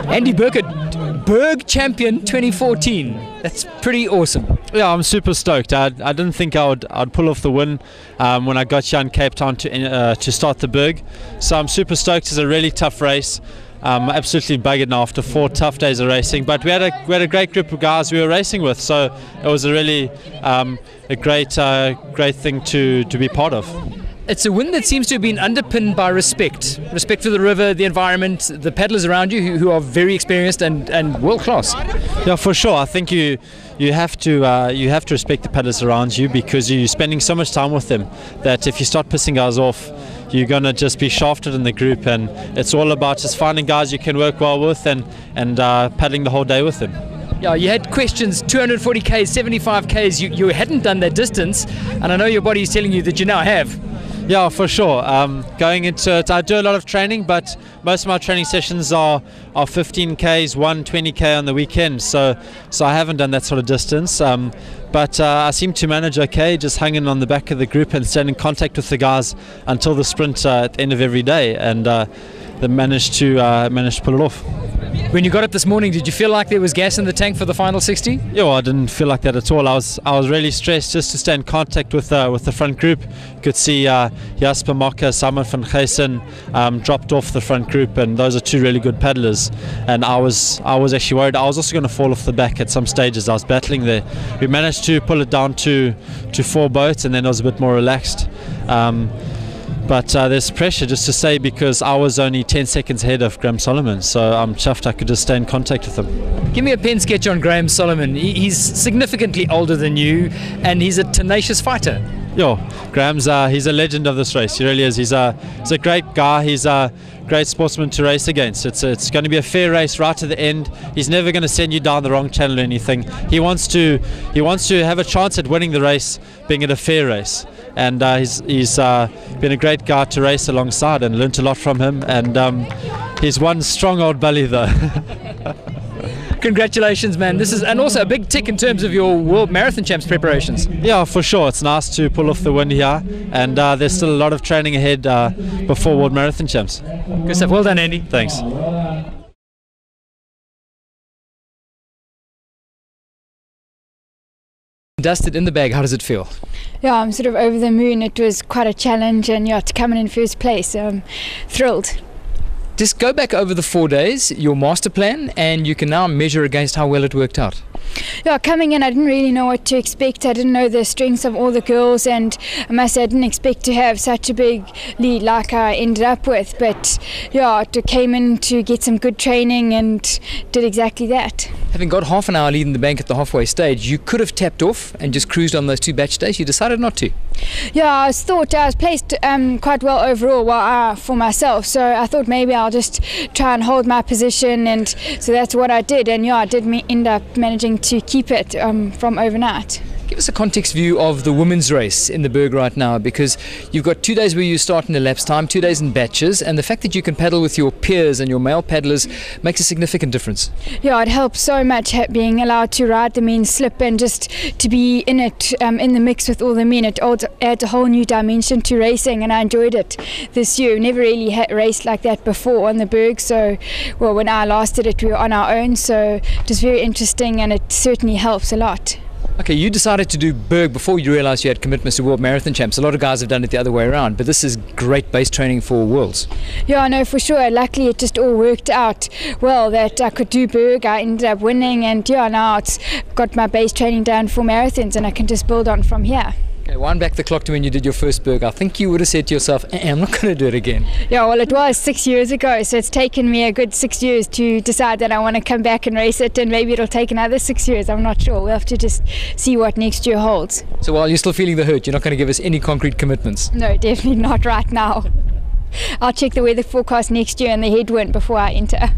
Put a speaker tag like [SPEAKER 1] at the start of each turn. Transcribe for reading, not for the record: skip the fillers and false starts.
[SPEAKER 1] Andy Burkett, Berg champion 2014. That's pretty awesome.
[SPEAKER 2] Yeah, I'm super stoked. I didn't think I'd pull off the win when I got here in Cape Town to start the Berg. So I'm super stoked. It's a really tough race. Absolutely buggered now after 4 tough days of racing, but we had a great group of guys we were racing with, so it was a really a great thing to be part of.
[SPEAKER 1] It's a win that seems to have been underpinned by respect for the river, the environment, the paddlers around you who are very experienced and world class.
[SPEAKER 2] Yeah, for sure. I think you have to respect the paddlers around you, because you're spending so much time with them that if you start pissing guys off, you're going to just be shafted in the group, and it's all about just finding guys you can work well with and paddling the whole day with them.
[SPEAKER 1] Yeah, you had questions, 240 Ks, 75 Ks, you hadn't done that distance, and I know your body is telling you that you now have.
[SPEAKER 2] Yeah, for sure. Going into it, I do a lot of training, but most of my training sessions are 15 Ks, 20 K on the weekend, so I haven't done that sort of distance. But I seem to manage okay, just hanging on the back of the group and staying in contact with the guys until the sprint at the end of every day, and they managed to pull it off.
[SPEAKER 1] When you got up this morning, did you feel like there was gas in the tank for the final 60?
[SPEAKER 2] Yeah, well, I didn't feel like that at all. I was really stressed just to stay in contact with the front group. You could see Jasper Mocker, Simon van Geysen dropped off the front group, and those are 2 really good paddlers. And I was actually worried I was also going to fall off the back at some stages. I was battling there. We managed to pull it down to 4 boats, and then it was a bit more relaxed. But there's pressure, just to say, because I was only 10 seconds ahead of Graham Solomon, so I'm chuffed I could just stay in contact with him.
[SPEAKER 1] Give me a pen sketch on Graham Solomon. He's significantly older than you, and he's a tenacious fighter.
[SPEAKER 2] Yeah, Graham's he's a legend of this race. He really is. He's a great guy. He's a great sportsman to race against. It's going to be a fair race right to the end. He's never going to send you down the wrong channel or anything. He wants to have a chance at winning the race, being at a fair race. And he's been a great guy to race alongside, and learnt a lot from him. And he's one strong old bully, though.
[SPEAKER 1] Congratulations, man. This is, and also a big tick in terms of your World Marathon Champs preparations.
[SPEAKER 2] Yeah, for sure. It's nice to pull off the win here, and there's still a lot of training ahead before World Marathon Champs.
[SPEAKER 1] Good stuff. Well done, Andy.
[SPEAKER 2] Thanks.
[SPEAKER 1] Dusted in the bag, how does it feel?
[SPEAKER 3] Yeah, I'm sort of over the moon. It was quite a challenge, and yeah, to come in first place, I'm thrilled.
[SPEAKER 1] Just go back over the 4 days, your master plan, and you can now measure against how well it worked out.
[SPEAKER 3] Yeah, coming in, I didn't really know what to expect. I didn't know the strengths of all the girls, and I must say I didn't expect to have such a big lead like I ended up with. But yeah, I came in to get some good training and did exactly that.
[SPEAKER 1] Having got half an hour lead in the bank at the halfway stage, you could have tapped off and just cruised on those 2 batch days. You decided not to.
[SPEAKER 3] Yeah, I thought I was placed quite well overall for myself, so I thought maybe I'll just try and hold my position, and so that's what I did. And yeah, I did end up managing to keep it from overnight.
[SPEAKER 1] Give us a context view of the women's race in the Berg right now, because you've got 2 days where you start in elapsed time, 2 days in batches, and the fact that you can paddle with your peers and your male paddlers makes a significant difference.
[SPEAKER 3] Yeah, it helps so much being allowed to ride the men's slip, and just to be in it, in the mix with all the men. It adds a whole new dimension to racing, and I enjoyed it this year. Never really raced like that before on the Berg, so well, when I last did it we were on our own, so it was very interesting, and it certainly helps a lot.
[SPEAKER 1] Okay, you decided to do Berg before you realised you had commitments to World Marathon Champs. A lot of guys have done it the other way around, but this is great base training for Worlds.
[SPEAKER 3] Yeah, I know, for sure. Luckily it just all worked out well that I could do Berg. I ended up winning, and yeah, now it's got my base training done for marathons, and I can just build on from here.
[SPEAKER 1] Okay, wind back the clock to when you did your first Berg. I think you would have said to yourself, I'm not going to do it again.
[SPEAKER 3] Yeah, well, it was 6 years ago, so it's taken me a good 6 years to decide that I want to come back and race it, and maybe it'll take another 6 years. I'm not sure. We'll have to just see what next year holds.
[SPEAKER 1] So while you're still feeling the hurt, you're not going to give us any concrete commitments?
[SPEAKER 3] No, definitely not right now. I'll check the weather forecast next year and the headwind before I enter.